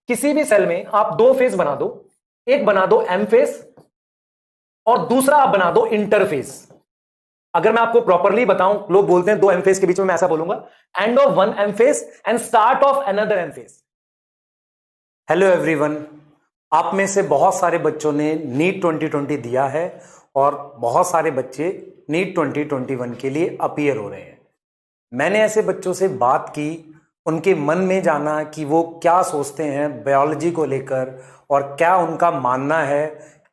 किसी भी सेल में आप दो फेस बना दो, एक बना दो एम फेस और दूसरा आप बना दो इंटरफेस। अगर मैं आपको प्रॉपरली बताऊं, लोग बोलते हैं दो एम फेस के बीच में, मैं ऐसा बोलूंगा end of one M phase and start of another M phase. Hello everyone, आप में से बहुत सारे बच्चों ने नीट 2020 दिया है और बहुत सारे बच्चे नीट 2021 के लिए अपीयर हो रहे हैं। मैंने ऐसे बच्चों से बात की, उनके मन में जाना कि वो क्या सोचते हैं बायोलॉजी को लेकर और क्या उनका मानना है,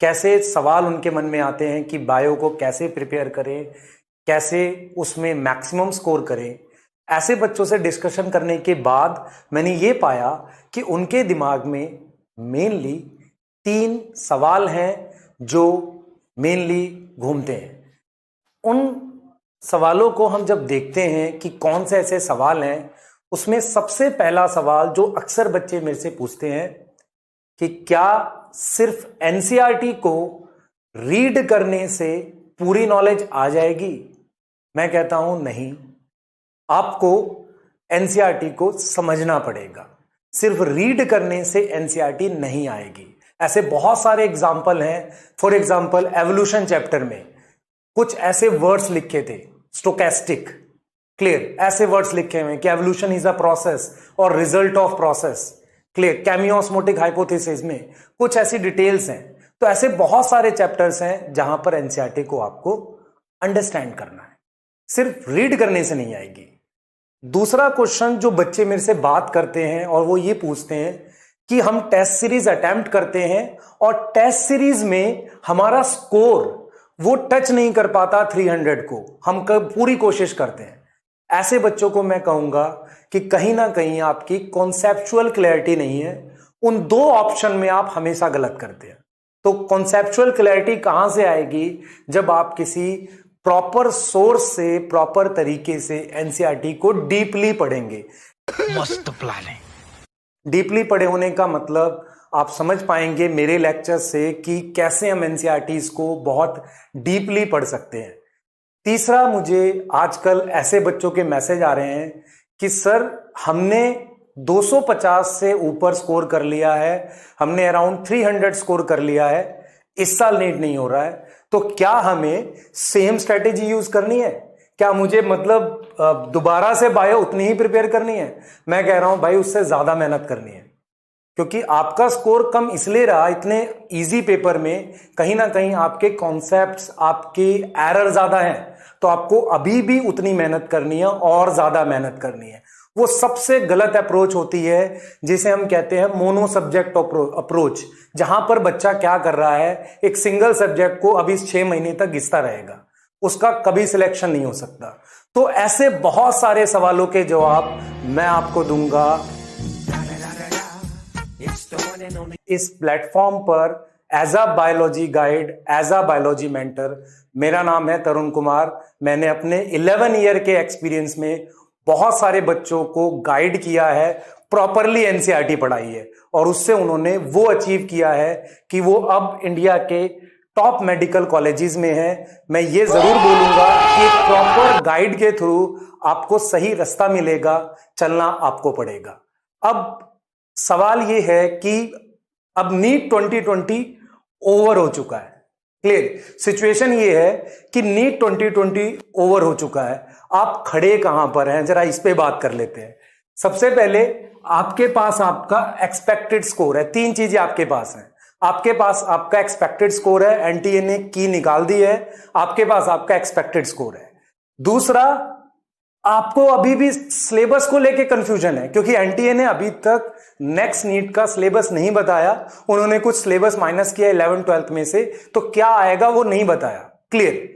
कैसे सवाल उनके मन में आते हैं कि बायो को कैसे प्रिपेयर करें, कैसे उसमें मैक्सिमम स्कोर करें। ऐसे बच्चों से डिस्कशन करने के बाद मैंने ये पाया कि उनके दिमाग में मेनली 3 सवाल हैं जो मेनली घूमते हैं। उन सवालों को हम जब देखते हैं कि कौन से ऐसे सवाल हैं, उसमें सबसे पहला सवाल जो अक्सर बच्चे मेरे से पूछते हैं कि क्या सिर्फ एनसीईआरटी को रीड करने से पूरी नॉलेज आ जाएगी। मैं कहता हूं नहीं, आपको एनसीईआरटी को समझना पड़ेगा। सिर्फ रीड करने से एनसीईआरटी नहीं आएगी। ऐसे बहुत सारे एग्जाम्पल हैं। फॉर एग्जाम्पल एवोल्यूशन चैप्टर में कुछ ऐसे वर्ड्स लिखे थे, स्टोकेस्टिक, क्लियर, ऐसे वर्ड्स लिखे हुए कि एवोल्यूशन इज अ प्रोसेस और result of process, clear. Chemiosmotic hypothesis में कुछ ऐसी डिटेल्स हैं। तो ऐसे बहुत सारे चैप्टर्स हैं जहां पर एनसीईआरटी को आपको अंडरस्टैंड करना है, सिर्फ रीड करने से नहीं आएगी। दूसरा क्वेश्चन जो बच्चे मेरे से बात करते हैं और वो ये पूछते हैं कि हम टेस्ट सीरीज अटेम्प्ट करते हैं और टेस्ट सीरीज में हमारा स्कोर वो टच नहीं कर पाता 300 को, हम पूरी कोशिश करते हैं। ऐसे बच्चों को मैं कहूंगा कि कहीं ना कहीं आपकी कॉन्सेप्चुअल क्लैरिटी नहीं है। उन 2 ऑप्शन में आप हमेशा गलत करते हैं। तो कॉन्सेप्चुअल क्लैरिटी कहां से आएगी? जब आप किसी प्रॉपर सोर्स से, प्रॉपर तरीके से एनसीईआरटी को डीपली पढ़ेंगे। मस्त प्लान है। डीपली पढ़े होने का मतलब आप समझ पाएंगे मेरे लेक्चर से कि कैसे हम एनसीईआरटी को बहुत डीपली पढ़ सकते हैं। तीसरा, मुझे आजकल ऐसे बच्चों के मैसेज आ रहे हैं कि सर हमने 250 से ऊपर स्कोर कर लिया है, हमने अराउंड 300 स्कोर कर लिया है, इस साल नीट नहीं हो रहा है, तो क्या हमें सेम स्ट्रेटेजी यूज करनी है? क्या मुझे मतलब दोबारा से बायो उतनी ही प्रिपेयर करनी है? मैं कह रहा हूं भाई उससे ज्यादा मेहनत करनी है, क्योंकि आपका स्कोर कम इसलिए रहा इतने इजी पेपर में, कहीं ना कहीं आपके कॉन्सेप्ट्स, आपके एरर ज्यादा हैं। तो आपको अभी भी उतनी मेहनत करनी है और ज्यादा मेहनत करनी है। वो सबसे गलत अप्रोच होती है जिसे हम कहते हैं मोनो सब्जेक्ट अप्रोच, जहां पर बच्चा क्या कर रहा है, एक सिंगल सब्जेक्ट को अभी 6 महीने तक घिसता रहेगा, उसका कभी सिलेक्शन नहीं हो सकता। तो ऐसे बहुत सारे सवालों के जवाब मैं आपको दूंगा इस प्लेटफॉर्म पर as a biology guide, as a biology mentor. मेरा नाम है तरुण कुमार। मैंने अपने 11 ईयर के एक्सपीरियंस में बहुत सारे बच्चों को गाइड किया है, प्रॉपरली एनसीईआरटी पढ़ाई है और उससे उन्होंने वो अचीव किया है कि वो अब इंडिया के टॉप मेडिकल कॉलेजेस में है। मैं ये जरूर बोलूंगा कि एक प्रॉपर गाइड के थ्रू आपको सही रास्ता मिलेगा, चलना आपको पड़ेगा। अब सवाल ये है कि अब नीट 2020 ओवर हो चुका है, क्लियर। सिचुएशन ये है कि नीट 2020 ओवर हो चुका है। आप खड़े कहां पर हैं, जरा इस पे बात कर लेते हैं। सबसे पहले आपके पास आपका एक्सपेक्टेड स्कोर है। 3 चीजें आपके पास हैं। आपके पास आपका एक्सपेक्टेड स्कोर है, एनटीए ने की निकाल दी है, आपके पास आपका एक्सपेक्टेड स्कोर है। दूसरा, आपको अभी भी सिलेबस को लेके कंफ्यूजन है, क्योंकि एनटीए ने अभी तक नेक्स्ट नीट का सिलेबस नहीं बताया। उन्होंने कुछ सिलेबस माइनस किया 11th-12th में से, तो क्या आएगा वो नहीं बताया, क्लियर।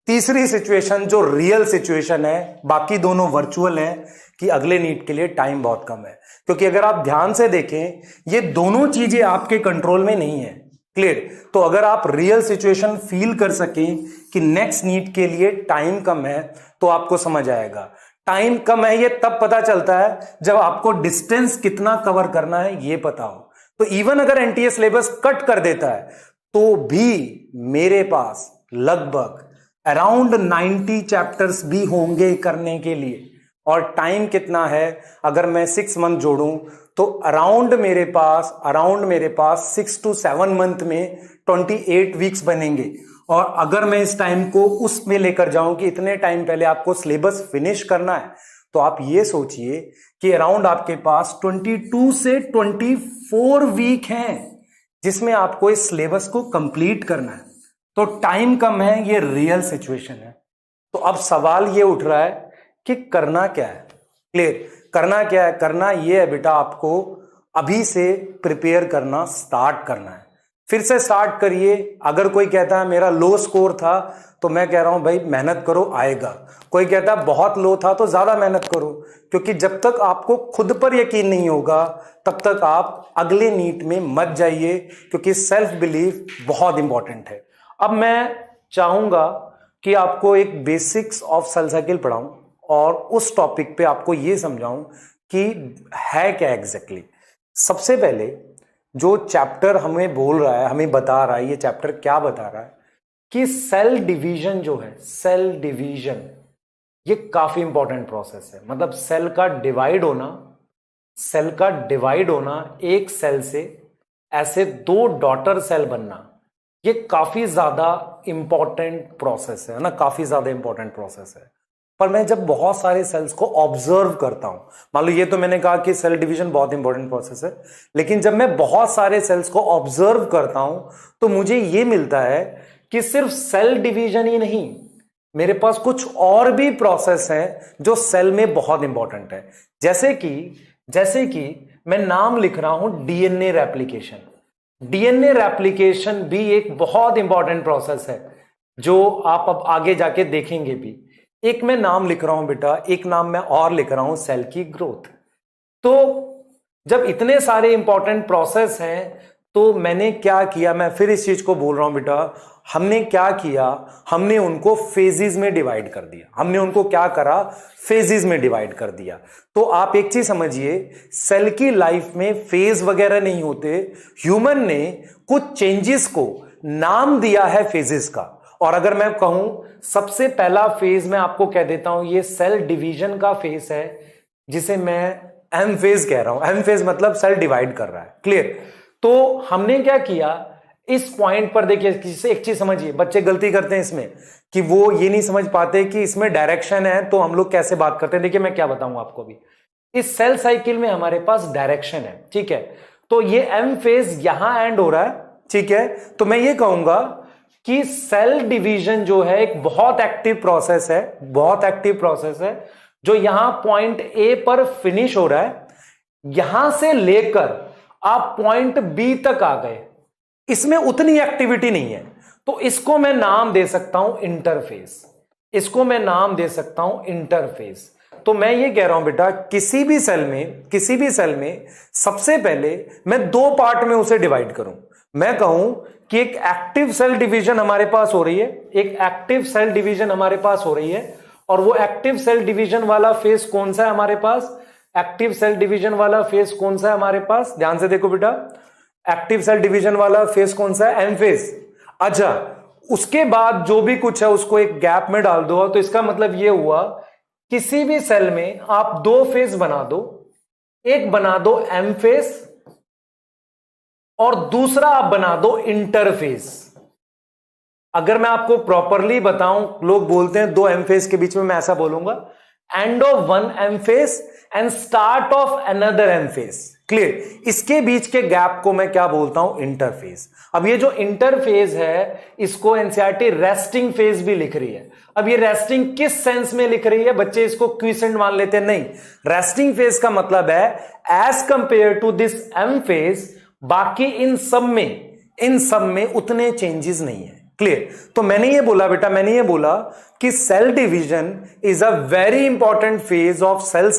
तीसरी सिचुएशन जो रियल सिचुएशन है, बाकी दोनों वर्चुअल है, कि अगले नीट के लिए टाइम बहुत कम है। क्योंकि अगर आप ध्यान से देखें, ये दोनों चीजें आपके कंट्रोल में नहीं है, क्लियर। तो अगर आप रियल सिचुएशन फील कर सकें कि नेक्स्ट नीट के लिए टाइम कम है, तो आपको समझ आएगा। टाइम कम है ये तब पता चलता है जब आपको डिस्टेंस कितना कवर करना है ये पता हो। तो इवन अगर एनटीए सिलेबस कट कर देता है तो भी मेरे पास लगभग अराउंड 90 चैप्टर्स भी होंगे करने के लिए। और टाइम कितना है, अगर मैं 6 मंथ जोड़ूं तो अराउंड मेरे पास 6 to 7 मंथ में 28 वीक्स बनेंगे। और अगर मैं इस टाइम को उसमें लेकर जाऊं कि इतने टाइम पहले आपको सिलेबस फिनिश करना है, तो आप ये सोचिए कि अराउंड आपके पास 22 से 24 वीक हैं जिसमें आपको इस सिलेबस को कंप्लीट करना है। तो टाइम कम है, ये रियल सिचुएशन है। तो अब सवाल ये उठ रहा है कि करना क्या है। क्लियर? करना क्या है? करना ये है बेटा, आपको अभी से प्रिपेयर करना स्टार्ट करना है। फिर से स्टार्ट करिए। अगर कोई कहता है मेरा लो स्कोर था, तो मैं कह रहा हूं भाई मेहनत करो, आएगा। कोई कहता है बहुत लो था, तो ज्यादा मेहनत करो, क्योंकि जब तक आपको खुद पर यकीन नहीं होगा तब तक आप अगले नीट में मत जाइए, क्योंकि सेल्फ बिलीफ बहुत इंपॉर्टेंट है। अब मैं चाहूंगा कि आपको एक बेसिक्स ऑफ सेल साइकिल पढ़ाऊं और उस टॉपिक पे आपको ये समझाऊं कि है क्या एग्जैक्टली। सबसे पहले जो चैप्टर हमें बोल रहा है, हमें बता रहा है, ये चैप्टर क्या बता रहा है कि सेल डिवीजन जो है, सेल डिवीजन ये काफी इंपॉर्टेंट प्रोसेस है। मतलब सेल का डिवाइड होना, एक सेल से ऐसे 2 डॉटर सेल बनना, ये काफी ज्यादा इंपॉर्टेंट प्रोसेस है ना, काफी ज्यादा इंपॉर्टेंट प्रोसेस है। पर मैं जब बहुत सारे सेल्स को ऑब्जर्व करता हूं, मान लो ये तो मैंने कहा कि सेल डिवीजन बहुत इंपॉर्टेंट प्रोसेस है, लेकिन जब मैं बहुत सारे सेल्स को ऑब्जर्व करता हूं तो मुझे ये मिलता है कि सिर्फ सेल डिवीजन ही नहीं, मेरे पास कुछ और भी प्रोसेस हैं जो सेल में बहुत इंपॉर्टेंट है। जैसे कि मैं नाम लिख रहा हूं डीएनए रेप्लिकेशन। डीएनए रेप्लिकेशन भी एक बहुत इंपॉर्टेंट प्रोसेस है जो आप अब आगे जाके देखेंगे भी। एक मैं नाम लिख रहा हूं बेटा, एक नाम मैं और लिख रहा हूं सेल की ग्रोथ। तो जब इतने सारे इंपॉर्टेंट प्रोसेस हैं तो मैंने क्या किया, मैं फिर इस चीज को बोल रहा हूं बेटा, हमने क्या किया, हमने उनको फेजेस में डिवाइड कर दिया। हमने उनको क्या करा, फेजेस में डिवाइड कर दिया। तो आप एक चीज समझिए, सेल की लाइफ में फेज वगैरह नहीं होते, ह्यूमन ने कुछ चेंजेस को नाम दिया है फेजेस का। और अगर मैं कहूं सबसे पहला फेज मैं आपको कह देता हूं, ये सेल डिवीजन का फेज है, जिसे मैं एम फेज कह रहा हूं। एम फेज मतलब सेल डिवाइड कर रहा है। क्लियर? तो हमने क्या किया, इस पॉइंट पर देखिए, एक चीज समझिए, बच्चे गलती करते हैं इसमें कि वो ये नहीं समझ पाते कि इसमें डायरेक्शन है, तो हम लोग कैसे बात करते हैं। देखिए मैं क्या बताऊं आपको भी, इस सेल साइकिल में हमारे पास डायरेक्शन है, ठीक है। तो ये एम फेज यहां एंड हो रहा है, ठीक है। तो मैं ये कहूंगा कि सेल डिवीजन जो है एक बहुत एक्टिव प्रोसेस है, जो यहां पॉइंट ए पर फिनिश हो रहा है। यहां से लेकर आप पॉइंट बी तक आ गए, इसमें उतनी एक्टिविटी नहीं है, तो इसको मैं नाम दे सकता हूं इंटरफेस। तो मैं ये कह रहा हूं बेटा, किसी भी सेल में सबसे पहले मैं 2 पार्ट में उसे डिवाइड करूं। मैं कहूं कि एक एक्टिव सेल डिवीजन हमारे पास हो रही है, और वो एक्टिव सेल डिवीजन वाला फेज कौन सा है हमारे पास, ध्यान से देखो बेटा, एक्टिव सेल डिवीजन वाला फेज कौन सा है, एम फेज। अच्छा, उसके बाद जो भी कुछ है उसको एक गैप में डाल दो। तो इसका मतलब ये हुआ, किसी भी सेल में आप 2 फेज बना दो, एक बना दो एम फेज और दूसरा आप बना दो इंटरफेज। अगर मैं आपको प्रॉपरली बताऊं, लोग बोलते हैं 2 एम फेज के बीच में, मैं ऐसा बोलूंगा, end of 1 M phase and start of another M phase. Clear? इसके बीच के गैप को मैं क्या बोलता हूं, इंटरफेज। अब ये जो इंटरफेज है, इसको एनसीईआरटी रेस्टिंग फेज भी लिख रही है। अब ये रेस्टिंग किस सेंस में लिख रही है, बच्चे इसको क्विसेंट मान लेते हैं। नहीं, रेस्टिंग फेज का मतलब है as compare to this M phase, बाकी इन सब में उतने चेंजेस नहीं है। क्लियर? तो मैंने ये बोला कि cell division is a very important phase of cell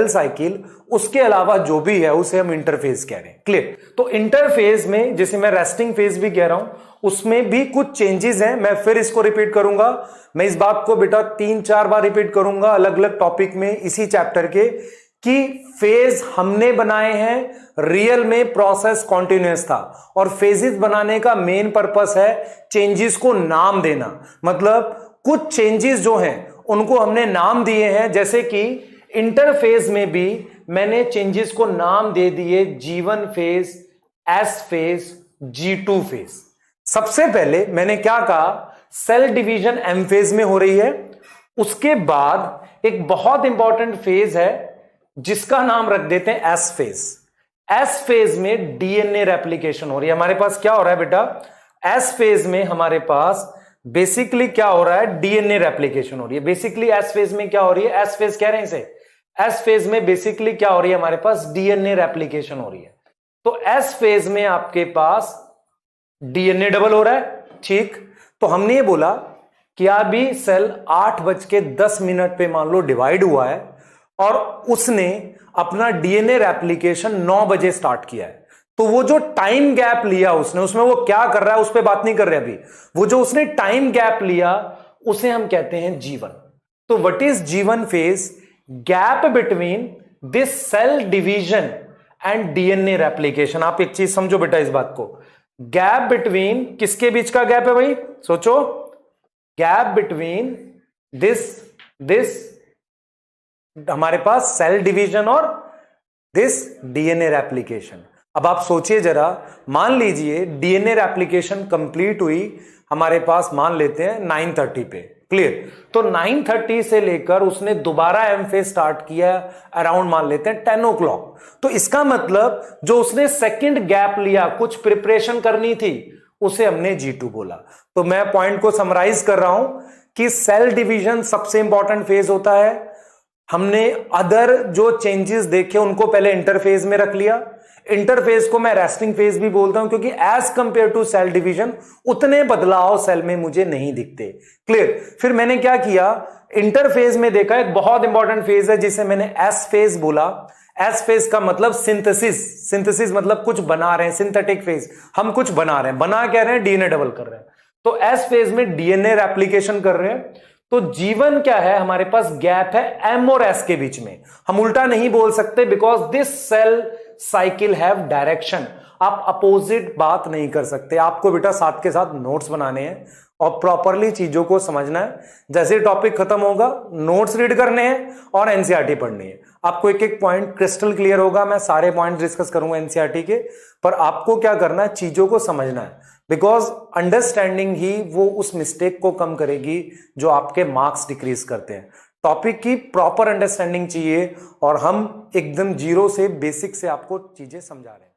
cycle. उसके अलावा जो भी है उसे हम इंटरफेज कह रहे हैं। क्लियर? तो इंटरफेज में, जिसे मैं रेस्टिंग फेज भी कह रहा हूं, उसमें भी कुछ चेंजेस हैं। मैं फिर इसको रिपीट करूंगा, मैं इस बात को बेटा 3-4 बार रिपीट करूंगा अलग अलग टॉपिक में इसी चैप्टर के, कि फेज हमने बनाए हैं, रियल में प्रोसेस कॉन्टिन्यूअस था, और फेजेस बनाने का मेन पर्पस है चेंजेस को नाम देना। मतलब कुछ चेंजेस जो हैं उनको हमने नाम दिए हैं, जैसे कि इंटरफेज में भी मैंने चेंजेस को नाम दे दिए G1 phase, S phase, G2 phase. सबसे पहले मैंने क्या कहा, सेल डिवीजन M फेज में हो रही है। उसके बाद एक बहुत इंपॉर्टेंट फेज है जिसका नाम रख देते हैं S फेज। S फेज में डीएनए रेप्लिकेशन हो रही है। हमारे पास क्या हो रहा है बेटा, S फेज में हमारे पास बेसिकली क्या हो रहा है, डीएनए रेप्लिकेशन हो रही है। बेसिकली एस फेज में क्या हो रही है, एस फेज कह रहे हैं इसे, एस फेज में बेसिकली क्या हो रही है, हमारे पास डीएनए रेप्लिकेशन हो रही है। तो एस फेज में आपके पास डीएनए डबल हो रहा है, ठीक। तो हमने ये बोला कि अभी सेल 8:10 पे मान लो डिवाइड हुआ है और उसने अपना डीएनए रेप्लिकेशन 9 बजे स्टार्ट किया है। तो वो जो टाइम गैप लिया उसने, उसमें वो क्या कर रहा है उस पर बात नहीं कर रहे अभी, वो जो उसने टाइम गैप लिया उसे हम कहते हैं G1। तो what is G1 phase, gap between this cell division and DNA replication. आप एक चीज समझो बेटा इस बात को, गैप बिटवीन किसके बीच का गैप है भाई, सोचो, गैप बिटवीन दिस हमारे पास सेल डिवीजन और दिस डीएनए रेप्लिकेशन। अब आप सोचिए जरा, मान लीजिए डीएनए रेप्लिकेशन कंप्लीट हुई हमारे पास, मान लेते हैं 9:30 पे, क्लियर। तो 9:30 से लेकर उसने दोबारा एम फेज स्टार्ट किया अराउंड मान लेते हैं 10 o'clock। तो इसका मतलब जो उसने सेकंड गैप लिया, कुछ प्रिपरेशन करनी थी, उसे हमने G2 बोला। तो मैं पॉइंट को समराइज कर रहा हूं कि सेल डिवीजन सबसे इंपॉर्टेंट फेज होता है। हमने अदर जो चेंजेस देखे उनको पहले इंटरफेज में रख लिया। इंटरफेज को मैं रेस्टिंग फेज भी बोलता हूं क्योंकि as compare to cell division उतने बदलाव सेल में मुझे नहीं दिखते, क्लियर। फिर मैंने क्या किया, इंटरफेज में देखा एक बहुत इंपॉर्टेंट फेज है जिसे मैंने एस फेज बोला। एस फेज का मतलब सिंथेसिस, सिंथेसिस मतलब कुछ बना रहे हैं, सिंथेटिक फेज, हम कुछ बना रहे हैं, बना क्या रहे हैं, डीएनए डबल कर रहे हैं। तो एस फेज में डीएनए रेप्लिकेशन कर रहे हैं। तो G1 क्या है, हमारे पास गैप है M और S के बीच में। हम उल्टा नहीं बोल सकते because this cell cycle have direction. आप अपोजिट बात नहीं कर सकते। आपको बेटा साथ के साथ नोट्स बनाने हैं और प्रॉपरली चीजों को समझना है। जैसे टॉपिक खत्म होगा नोट्स रीड करने हैं और एनसीईआरटी पढ़नी है। आपको एक एक पॉइंट क्रिस्टल क्लियर होगा, मैं सारे पॉइंट डिस्कस करूंगा एनसीईआरटी के, पर आपको क्या करना है, चीजों को समझना है। बिकॉज अंडरस्टैंडिंग ही वो उस मिस्टेक को कम करेगी जो आपके मार्क्स डिक्रीज करते हैं। टॉपिक की प्रॉपर अंडरस्टैंडिंग चाहिए और हम एकदम जीरो से बेसिक से आपको चीजें समझा रहे हैं।